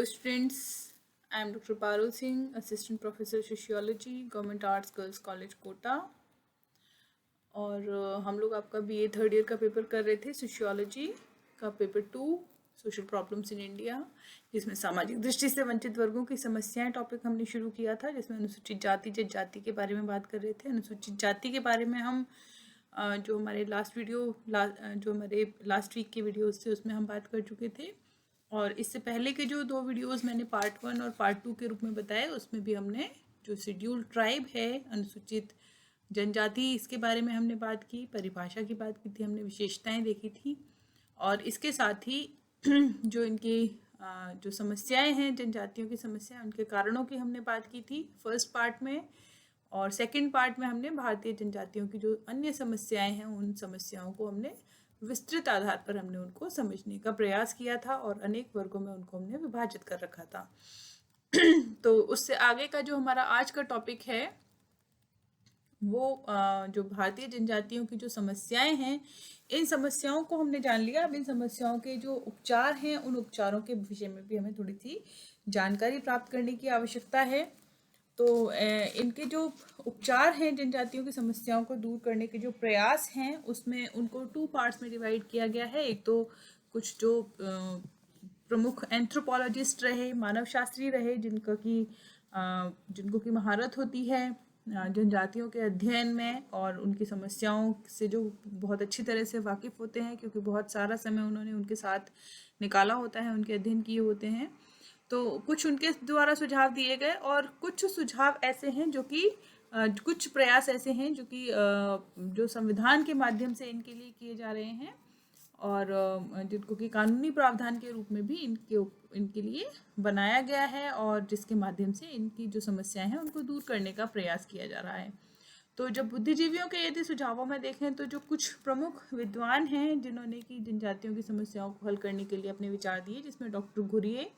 Students, I am Dr. Parul Singh, Assistant Professor Sociology, Government Arts Girls College Kota. और हम लोग आपका BA third year का paper कर रहे थे, सोशियोलॉजी का paper 2, social problems in India, जिसमें सामाजिक दृष्टि से वंचित वर्गों की समस्याएं टॉपिक हमने शुरू किया था, जिसमें अनुसूचित जाति जनजाति के बारे में बात कर रहे थे। अनुसूचित जाति के बारे में हम जो हमारे लास्ट वीक के वीडियोस थे उसमें हम बात कर चुके थे, और इससे पहले के जो 2 वीडियोस मैंने पार्ट 1 और पार्ट 2 के रूप में बताए, उसमें भी हमने जो शेड्यूल्ड ट्राइब है, अनुसूचित जनजाति, इसके बारे में हमने बात की, परिभाषा की बात की थी, हमने विशेषताएं देखी थी, और इसके साथ ही जो इनकी जो समस्याएं हैं, जनजातियों की समस्याएं, उनके कारणों की हमने बात की थी फर्स्ट पार्ट में। और सेकंड पार्ट में हमने भारतीय जनजातियों की जो अन्य समस्याएं हैं, उन समस्याओं को हमने विस्तृत आधार पर हमने उनको समझने का प्रयास किया था, और अनेक वर्गों में उनको हमने विभाजित कर रखा था। तो उससे आगे का जो हमारा आज का टॉपिक है वो जो भारतीय जनजातियों की जो समस्याएं हैं, इन समस्याओं को हमने जान लिया। अब इन समस्याओं के जो उपचार हैं, उन उपचारों के विषय में भी हमें थोड़ी सी जानकारी प्राप्त करने की आवश्यकता है। तो इनके जो उपचार हैं, जनजातियों की समस्याओं को दूर करने के जो प्रयास हैं, उसमें उनको 2 पार्ट्स में डिवाइड किया गया है। एक तो कुछ जो प्रमुख एंथ्रोपोलॉजिस्ट रहे, मानव शास्त्री रहे, जिनको की महारत होती है जनजातियों के अध्ययन में, और उनकी समस्याओं से जो बहुत अच्छी तरह से वाकिफ़ होते हैं, क्योंकि बहुत सारा समय उन्होंने उनके साथ निकाला होता है, उनके अध्ययन किए होते हैं। तो कुछ उनके द्वारा सुझाव दिए गए, और कुछ सुझाव ऐसे हैं जो कि कुछ प्रयास ऐसे हैं जो कि जो संविधान के माध्यम से इनके लिए किए जा रहे हैं, और जिनको कि कानूनी प्रावधान के रूप में भी इनके लिए बनाया गया है, और जिसके माध्यम से इनकी जो समस्याएं हैं उनको दूर करने का प्रयास किया जा रहा है। तो जब बुद्धिजीवियों के यदि सुझावों में देखें, तो जो कुछ प्रमुख विद्वान हैं जिन्होंने कि जनजातियों की समस्याओं को हल करने के लिए अपने विचार दिए, जिसमें doctor Ghurye,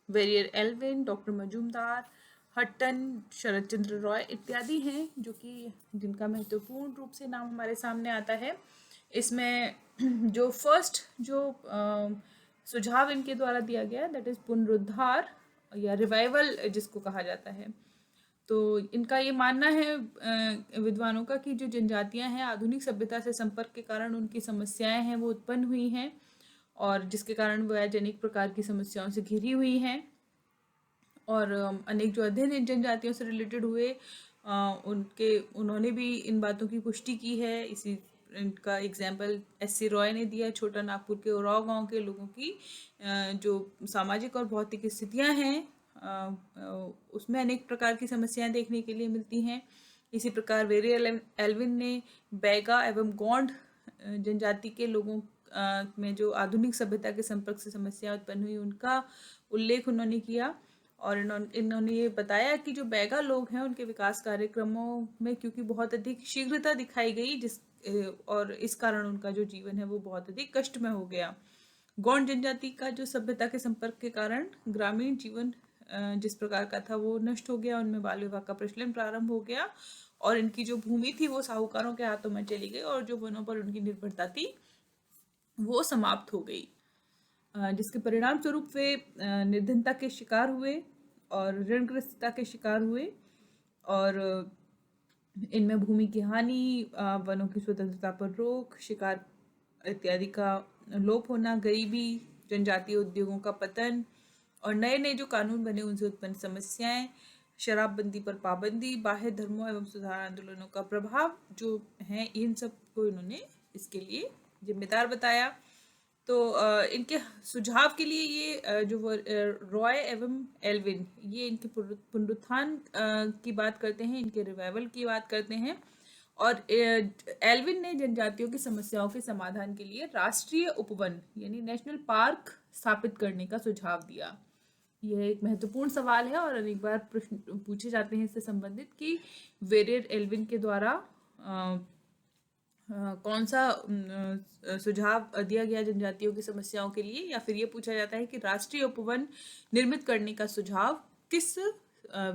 Verrier Elwin, doctor Majumdar, Hutton, Sharat Chandra Roy इत्यादि हैं, जो कि जिनका महत्वपूर्ण रूप से नाम हमारे सामने आता है। इसमें जो फर्स्ट जो सुझाव इनके द्वारा दिया गया, दैट इज पुनरुद्धार या रिवाइवल जिसको कहा जाता है। तो इनका ये मानना है विद्वानों का कि जो जनजातियां हैं, आधुनिक सभ्यता से संपर्क के कारण उनकी समस्याएं हैं वो उत्पन्न हुई हैं, और जिसके कारण वो अजैनिक प्रकार की समस्याओं से घिरी हुई हैं, और अनेक जो अध्ययन इन जनजातियों से रिलेटेड हुए, उन्होंने भी इन बातों की पुष्टि की है। इसी इनका एग्जाम्पल S.C. रॉय ने दिया, छोटा नागपुर के उराव गांव के लोगों की जो सामाजिक और भौतिक स्थितियां हैं, उसमें अनेक प्रकार की समस्याएं देखने के लिए मिलती हैं। इसी प्रकार वेरियल एल्विन ने बैगा एवं गोंड जनजाति के लोगों में जो आधुनिक सभ्यता के संपर्क से समस्या उत्पन्न हुई, उनका उल्लेख उन्होंने किया, और इन्होंने ये बताया कि जो बैगा लोग हैं, उनके विकास कार्यक्रमों में क्योंकि बहुत अधिक शीघ्रता दिखाई गई, और इस कारण उनका जो जीवन है वो बहुत अधिक कष्टमय हो गया। गौंड जनजाति का जो सभ्यता के संपर्क के कारण ग्रामीण जीवन जिस प्रकार का था वो नष्ट हो गया, उनमें बाल विवाह का प्रचलन प्रारंभ हो गया, और इनकी जो भूमि थी वो साहूकारों के हाथों में चली गई, और जो वनों पर उनकी निर्भरता थी वो समाप्त हो गई, जिसके परिणाम स्वरूप वे निर्धनता के शिकार हुए और ऋणग्रस्तता के शिकार हुए, और इनमें भूमि की हानि, वनों की स्वतंत्रता पर रोक, शिकार इत्यादि का लोप होना, गरीबी, जनजातीय उद्योगों का पतन, और नए नए जो कानून बने उनसे उत्पन्न समस्याएं, शराबबंदी पर पाबंदी, बाह्य धर्मों एवं सुधार आंदोलनों का प्रभाव जो है, इन सब को इन्होंने इसके लिए जिम्मेदार बताया। तो इनके सुझाव के लिए ये जो रॉय एवं एल्विन, ये इनके पुनरुत्थान की बात करते हैं, इनके रिवाइवल की बात करते हैं, और एल्विन ने जनजातियों की समस्याओं के समाधान के लिए राष्ट्रीय उपवन यानी नेशनल पार्क स्थापित करने का सुझाव दिया। यह एक महत्वपूर्ण सवाल है, और अनेक बार प्रश्न पूछे जाते हैं इससे संबंधित कि वेरियर एल्विन के द्वारा कौन सा सुझाव दिया गया जनजातियों की समस्याओं के लिए, या फिर ये पूछा जाता है कि राष्ट्रीय उपवन निर्मित करने का सुझाव किस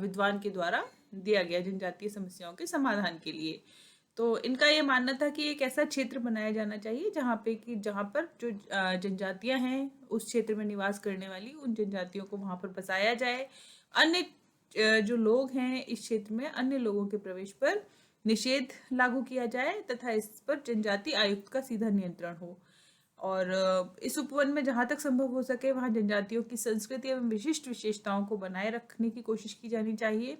विद्वान के द्वारा दिया गया जनजातीय समस्याओं के समाधान के लिए। तो इनका ये मानना था कि एक ऐसा क्षेत्र बनाया जाना चाहिए जहाँ पर जो जनजातियां हैं उस क्षेत्र में निवास करने वाली उन जनजातियों को वहाँ पर बसाया जाए। अन्य जो लोग हैं इस क्षेत्र में अन्य लोगों के प्रवेश पर निषेध लागू किया जाए तथा इस पर जनजाति आयुक्त का सीधा नियंत्रण हो। और इस उपवन में जहाँ तक संभव हो सके वहाँ जनजातियों की संस्कृति एवं विशिष्ट विशेषताओं को बनाए रखने की कोशिश की जानी चाहिए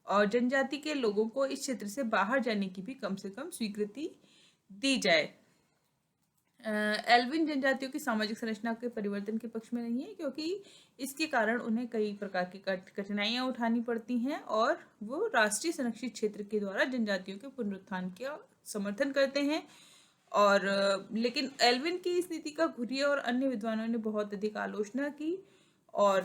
और जनजाति के लोगों को इस क्षेत्र से बाहर जाने की भी कम से कम स्वीकृति दी जाए। एल्विन जनजातियों की सामाजिक संरचना के परिवर्तन के पक्ष में नहीं है क्योंकि इसके कारण उन्हें कई प्रकार की कठिनाइयां उठानी पड़ती हैं और वो राष्ट्रीय संरक्षित क्षेत्र के द्वारा जनजातियों के पुनरुत्थान का समर्थन करते हैं। और लेकिन एल्विन की इस नीति का घुरिये और अन्य विद्वानों ने बहुत अधिक आलोचना की और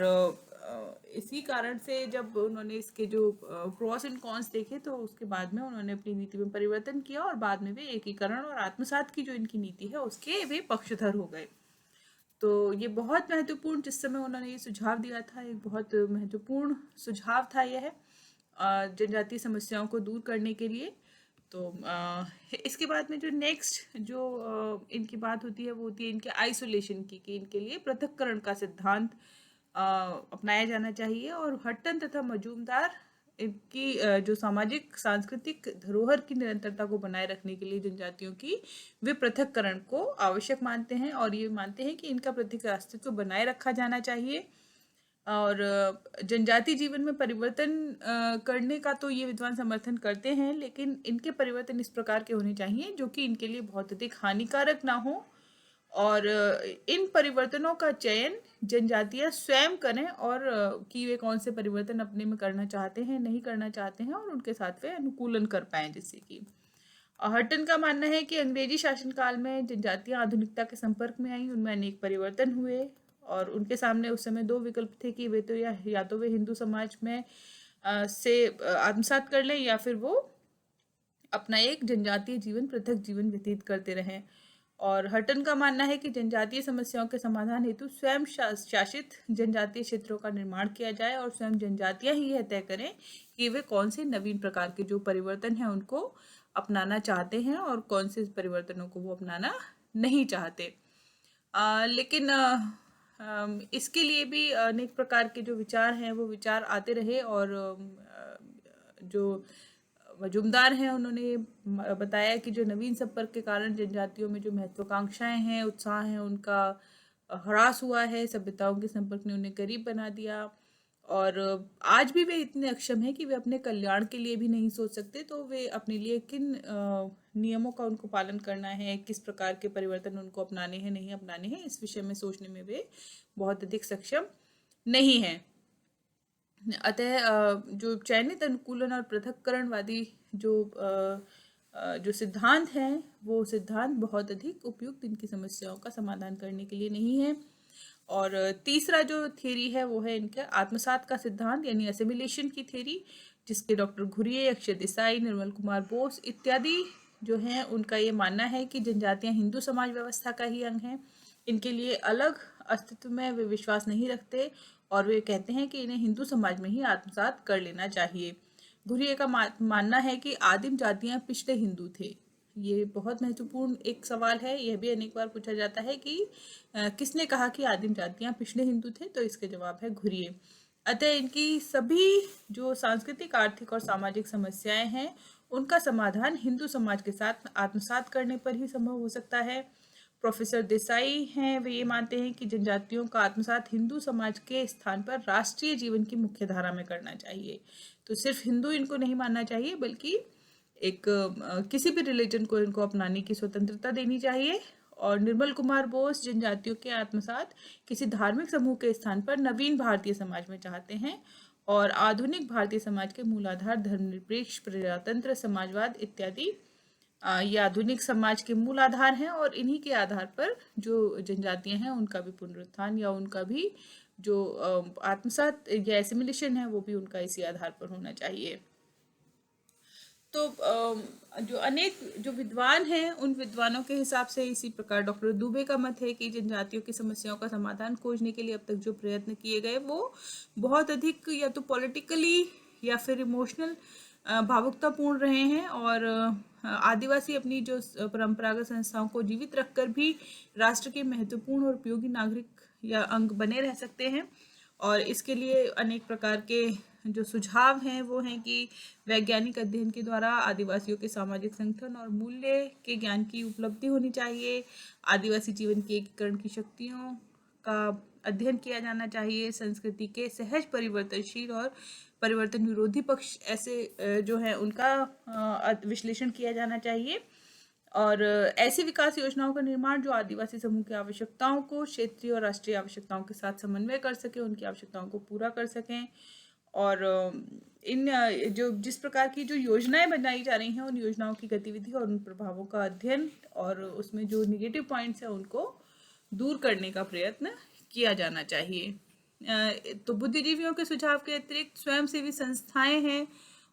इसी कारण से जब उन्होंने इसके जो प्रोस एंड कॉन्स देखे तो उसके बाद में उन्होंने अपनी नीति में परिवर्तन किया और बाद में वे एकीकरण और आत्मसात की जो इनकी नीति है उसके वे पक्षधर हो गए। तो ये बहुत महत्वपूर्ण जिस समय उन्होंने ये सुझाव दिया था एक बहुत महत्वपूर्ण सुझाव था यह जनजातीय समस्याओं को दूर करने के लिए। तो इसके बाद में जो नेक्स्ट जो इनकी बात होती है वो होती है इनके आइसोलेशन की कि इनके लिए पृथक्करण का सिद्धांत अपनाया जाना चाहिए और हट्टन तथा मजूमदार इनकी जो सामाजिक सांस्कृतिक धरोहर की निरंतरता को बनाए रखने के लिए जनजातियों की वे पृथक्करण को आवश्यक मानते हैं और ये मानते हैं कि इनका पृथक अस्तित्व बनाए रखा जाना चाहिए। और जनजाति जीवन में परिवर्तन करने का तो ये विद्वान समर्थन करते हैं लेकिन इनके परिवर्तन इस प्रकार के होने चाहिए जो कि इनके लिए बहुत अधिक हानिकारक ना हो और इन परिवर्तनों का चयन जनजातियां स्वयं करें और कि वे कौन से परिवर्तन अपने में करना चाहते हैं नहीं करना चाहते हैं और उनके साथ वे अनुकूलन कर पाएं। जिससे कि हटन का मानना है कि अंग्रेजी शासनकाल में जनजातियां आधुनिकता के संपर्क में आई उनमें अनेक परिवर्तन हुए और उनके सामने उस समय दो विकल्प थे कि वे तो या तो वे हिंदू समाज में से आत्मसात कर लें या फिर वो अपना एक जनजातीय जीवन पृथक जीवन व्यतीत करते रहें। और हटन का मानना है कि जनजातीय समस्याओं के समाधान हेतु स्वयं शासित जनजातीय क्षेत्रों का निर्माण किया जाए और स्वयं जनजातियां ही यह तय करें कि वे कौन से नवीन प्रकार के जो परिवर्तन हैं उनको अपनाना चाहते हैं और कौन से परिवर्तनों को वो अपनाना नहीं चाहते। लेकिन इसके लिए भी अनेक प्रकार के जो विचार हैं वो विचार आते रहे और जो मजूमदार हैं उन्होंने बताया कि जो नवीन संपर्क के कारण जनजातियों में जो महत्वाकांक्षाएं हैं उत्साह हैं उनका ह्रास हुआ है। सभ्यताओं के संपर्क ने उन्हें करीब बना दिया और आज भी वे इतने अक्षम हैं कि वे अपने कल्याण के लिए भी नहीं सोच सकते। तो वे अपने लिए किन नियमों का उनको पालन करना है किस प्रकार के परिवर्तन उनको अपनाने हैं नहीं अपनाने हैं इस विषय में सोचने में वे बहुत अधिक सक्षम नहीं हैं। अतः जो चयनित अनुकूलन और पृथक्करणवादी जो सिद्धांत हैं वो सिद्धांत बहुत अधिक उपयुक्त इनकी समस्याओं का समाधान करने के लिए नहीं है। और तीसरा जो थ्योरी है वो है इनका आत्मसात का सिद्धांत यानी असिमिलेशन की थ्योरी जिसके डॉक्टर घुरिये अक्षय देसाई निर्मल कुमार बोस इत्यादि जो हैं उनका ये मानना है कि जनजातियां हिंदू समाज व्यवस्था का ही अंग हैं। इनके लिए अलग अस्तित्व में वे विश्वास नहीं रखते और वे कहते हैं कि इन्हें हिंदू समाज में ही आत्मसात कर लेना चाहिए। घुरिये का मानना है कि आदिम जातियां पिछले हिंदू थे। ये बहुत महत्वपूर्ण एक सवाल है। यह भी अनेक बार पूछा जाता है कि किसने कहा कि आदिम जातियां पिछले हिंदू थे तो इसके जवाब है घुरिये। अतः इनकी सभी जो सांस्कृतिक आर्थिक और सामाजिक समस्याएं हैं उनका समाधान हिंदू समाज के साथ आत्मसात करने पर ही संभव हो सकता है। प्रोफेसर देसाई हैं वे ये मानते हैं कि जनजातियों का आत्मसात हिंदू समाज के स्थान पर राष्ट्रीय जीवन की मुख्य धारा में करना चाहिए। तो सिर्फ हिंदू इनको नहीं मानना चाहिए बल्कि एक किसी भी रिलीजन को इनको अपनाने की स्वतंत्रता देनी चाहिए। और निर्मल कुमार बोस जनजातियों के आत्मसात किसी धार्मिक समूह के स्थान पर नवीन भारतीय समाज में चाहते हैं और आधुनिक भारतीय समाज के मूलाधार धर्मनिरपेक्ष प्रजातंत्र समाजवाद इत्यादि ये आधुनिक समाज के मूल आधार हैं और इन्हीं के आधार पर जो जनजातियां हैं उनका भी पुनरुत्थान या उनका भी जो आत्मसात या एसिमिलेशन है वो भी उनका इसी आधार पर होना चाहिए। तो जो अनेक जो विद्वान हैं उन विद्वानों के हिसाब से इसी प्रकार डॉक्टर दुबे का मत है कि जनजातियों की समस्याओं का समाधान खोजने के लिए अब तक जो प्रयत्न किए गए वो बहुत अधिक या तो पॉलिटिकली या फिर इमोशनल भावुकतापूर्ण रहे हैं और आदिवासी अपनी जो परंपरागत संस्थाओं को जीवित रखकर भी राष्ट्र के महत्वपूर्ण और उपयोगी नागरिक या अंग बने रह सकते हैं। और इसके लिए अनेक प्रकार के जो सुझाव हैं वो हैं कि वैज्ञानिक अध्ययन के द्वारा आदिवासियों के सामाजिक संगठन और मूल्य के ज्ञान की उपलब्धि होनी चाहिए। आदिवासी जीवन की एकीकरण की शक्तियों का अध्ययन किया जाना चाहिए। संस्कृति के सहज परिवर्तनशील और परिवर्तन विरोधी पक्ष ऐसे जो है उनका विश्लेषण किया जाना चाहिए। और ऐसी विकास योजनाओं का निर्माण जो आदिवासी समूह की आवश्यकताओं को क्षेत्रीय और राष्ट्रीय आवश्यकताओं के साथ समन्वय कर सके, उनकी आवश्यकताओं को पूरा कर सकें। और इन जो जिस प्रकार की जो योजनाएं बनाई जा रही हैं उन योजनाओं की गतिविधि और उन प्रभावों का अध्ययन और उसमें जो निगेटिव पॉइंट्स हैं उनको दूर करने का प्रयत्न किया जाना चाहिए। तो बुद्धिजीवियों के सुझाव के अतिरिक्त स्वयंसेवी संस्थाएं हैं,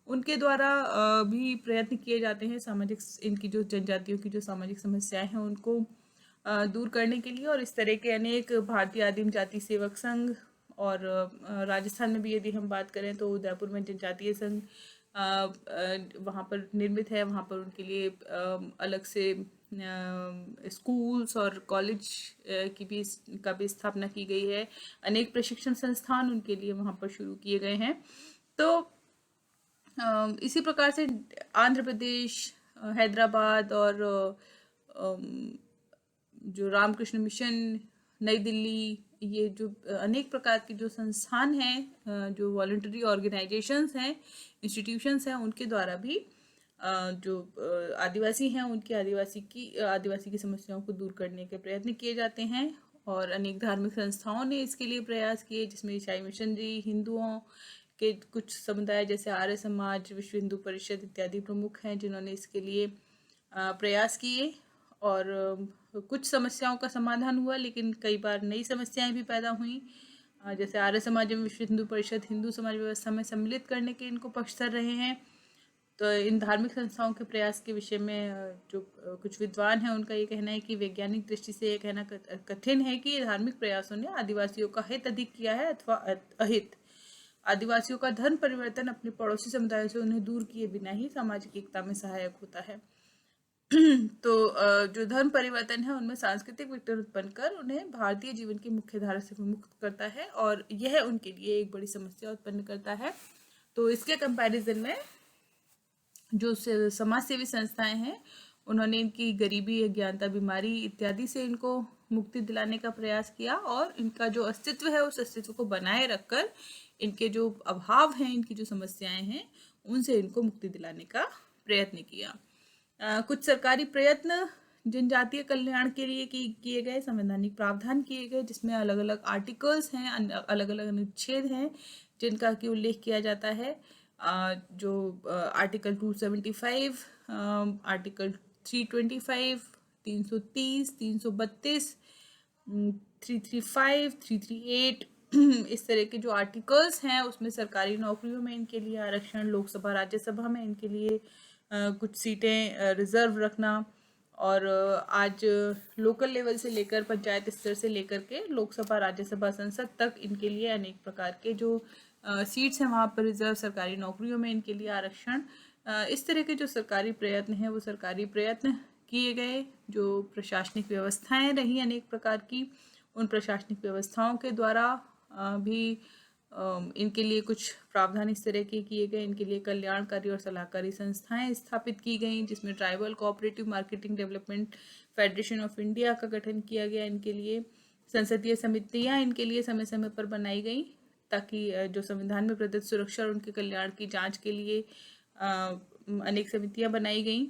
उनके द्वारा भी प्रयत्न किए जाते हैं सामाजिक इनकी जो जनजातियों की जो सामाजिक समस्याएं हैं उनको दूर करने के लिए। और इस तरह के अनेक भारतीय आदिम जाति सेवक संघ और राजस्थान में भी यदि हम बात करें तो उदयपुर में जनजातीय संघ वहाँ पर निर्मित है। वहाँ पर उनके लिए अलग से स्कूल्स और कॉलेज का भी स्थापना की गई है। अनेक प्रशिक्षण संस्थान उनके लिए वहाँ पर शुरू किए गए हैं। तो इसी प्रकार से आंध्र प्रदेश, हैदराबाद और जो रामकृष्ण मिशन, नई दिल्ली, ये जो अनेक प्रकार के जो संस्थान हैं, जो वॉलंटरी ऑर्गेनाइजेशंस हैं, इंस्टीट्यूशंस हैं, उनके द्वारा भी जो आदिवासी हैं उनकी आदिवासी की समस्याओं को दूर करने के प्रयत्न किए जाते हैं। और अनेक धार्मिक संस्थाओं ने इसके लिए प्रयास किए, जिसमें ईसाई मिशनरी, हिंदुओं के कुछ समुदाय जैसे आर्य समाज, विश्व हिंदू परिषद इत्यादि प्रमुख हैं जिन्होंने इसके लिए प्रयास किए। और कुछ समस्याओं का समाधान हुआ, लेकिन कई बार नई समस्याएं भी पैदा हुई। जैसे आर्य समाज एवं विश्व हिंदू परिषद हिंदू समाज व्यवस्था में सम्मिलित करने के इनको पक्षधर रहे हैं। तो इन धार्मिक संस्थाओं के प्रयास के विषय में जो कुछ विद्वान हैं उनका ये कहना है कि वैज्ञानिक दृष्टि से ये कहना कठिन है कि धार्मिक प्रयासों ने आदिवासियों का हित अधिक किया है अथवा अहित। आदिवासियों का धर्म परिवर्तन अपने पड़ोसी समुदायों से उन्हें दूर किए बिना ही सामाजिक एकता में सहायक होता है। तो जो धर्म परिवर्तन है उनमें सांस्कृतिक विघटन उत्पन्न कर उन्हें भारतीय जीवन की मुख्य धारा से मुक्त करता है और यह उनके लिए एक बड़ी समस्या उत्पन्न करता है। तो इसके कंपैरिजन में जो समाज सेवी संस्थाएं हैं उन्होंने इनकी गरीबी, अज्ञानता, बीमारी इत्यादि से इनको मुक्ति दिलाने का प्रयास किया और इनका जो अस्तित्व है उस अस्तित्व को बनाए रखकर इनके जो अभाव हैं, इनकी जो समस्याएं हैं, उनसे इनको मुक्ति दिलाने का प्रयत्न किया। कुछ सरकारी प्रयत्न जनजातीय कल्याण के लिए किए गए, संवैधानिक प्रावधान किए गए, जिसमें अलग अलग आर्टिकल्स हैं, अलग अलग अनुच्छेद हैं जिनका की उल्लेख किया जाता है। जो आर्टिकल 275, आर्टिकल 325, 330, 332, 335, 338 इस तरह के जो आर्टिकल्स हैं उसमें सरकारी नौकरियों में इनके लिए आरक्षण, लोकसभा राज्यसभा में इनके लिए कुछ सीटें रिजर्व रखना, और आज लोकल लेवल से लेकर पंचायत स्तर से लेकर के लोकसभा, राज्यसभा, संसद तक इनके लिए अनेक प्रकार के जो सीट्स हैं वहाँ पर रिजर्व, सरकारी नौकरियों में इनके लिए आरक्षण। इस तरह के जो सरकारी प्रयत्न हैं वो सरकारी प्रयत्न किए गए। जो प्रशासनिक व्यवस्थाएं रही अनेक प्रकार की, उन प्रशासनिक व्यवस्थाओं के द्वारा भी इनके लिए कुछ प्रावधान इस तरह के किए गए। इनके लिए कल्याणकारी और सलाहकारी संस्थाएं स्थापित की गई, जिसमें tribal cooperative marketing development federation of India का गठन किया गया। इनके लिए संसदीय समितियां इनके लिए समय समय पर बनाई गई ताकि जो संविधान में प्रदत्त सुरक्षा और उनके कल्याण की जांच के लिए अनेक समितियां बनाई गई।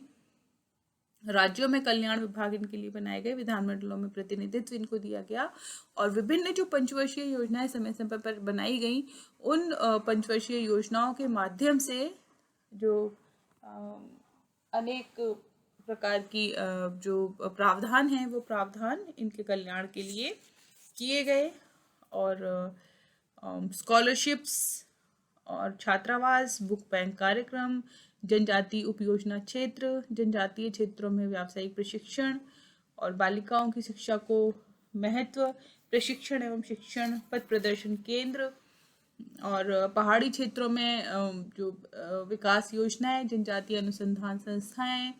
राज्यों में कल्याण विभाग इनके लिए बनाए गए, विधानमंडलों में प्रतिनिधित्व इनको दिया गया, और विभिन्न जो पंचवर्षीय योजनाएं समय समय पर बनाई गई, उन पंचवर्षीय योजनाओं के माध्यम से जो अनेक प्रकार की जो प्रावधान हैं वो प्रावधान इनके कल्याण के लिए किए गए। और स्कॉलरशिप्स और छात्रावास, बुक बैंक कार्यक्रम, जनजातीय उपयोजना क्षेत्र, जनजातीय क्षेत्रों में व्यावसायिक प्रशिक्षण और बालिकाओं की शिक्षा को महत्व, प्रशिक्षण एवं शिक्षण, पथ प्रदर्शन केंद्र, और पहाड़ी क्षेत्रों में जो विकास योजनाएं, जनजातीय अनुसंधान संस्थाएं,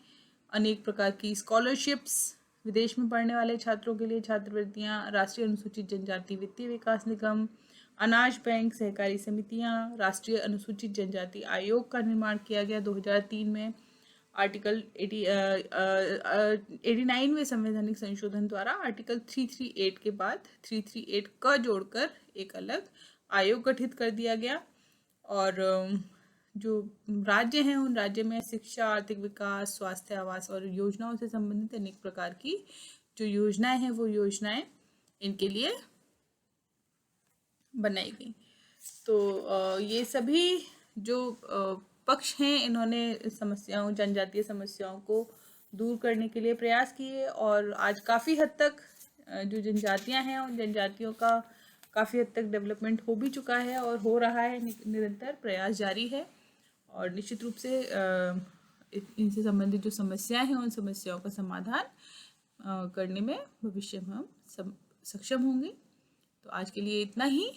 अनेक प्रकार की स्कॉलरशिप्स, विदेश में पढ़ने वाले छात्रों के लिए छात्रवृत्तियां, राष्ट्रीय अनुसूचित जनजाति वित्तीय विकास निगम, अनाज बैंक, सहकारी समितियां, राष्ट्रीय अनुसूचित जनजाति आयोग का निर्माण किया गया 2003 में। आर्टिकल 89वें संवैधानिक संशोधन द्वारा आर्टिकल 338 के बाद 338 का जोड़कर एक अलग आयोग गठित कर दिया गया। और जो राज्य हैं उन राज्य में शिक्षा, आर्थिक विकास, स्वास्थ्य, आवास और योजनाओं से संबंधित अनेक प्रकार की जो योजनाएं हैं वो योजनाएं इनके लिए बनाई गई। तो ये सभी जो पक्ष हैं इन्होंने समस्याओं, जनजातीय समस्याओं को दूर करने के लिए प्रयास किए और आज काफ़ी हद तक जो जनजातियां हैं उन जनजातियों का काफ़ी हद तक डेवलपमेंट हो भी चुका है और हो रहा है, निरंतर प्रयास जारी है। और निश्चित रूप से इनसे संबंधित जो समस्याएं हैं उन समस्याओं का समाधान करने में भविष्य में हम सक्षम होंगे। तो आज के लिए इतना ही।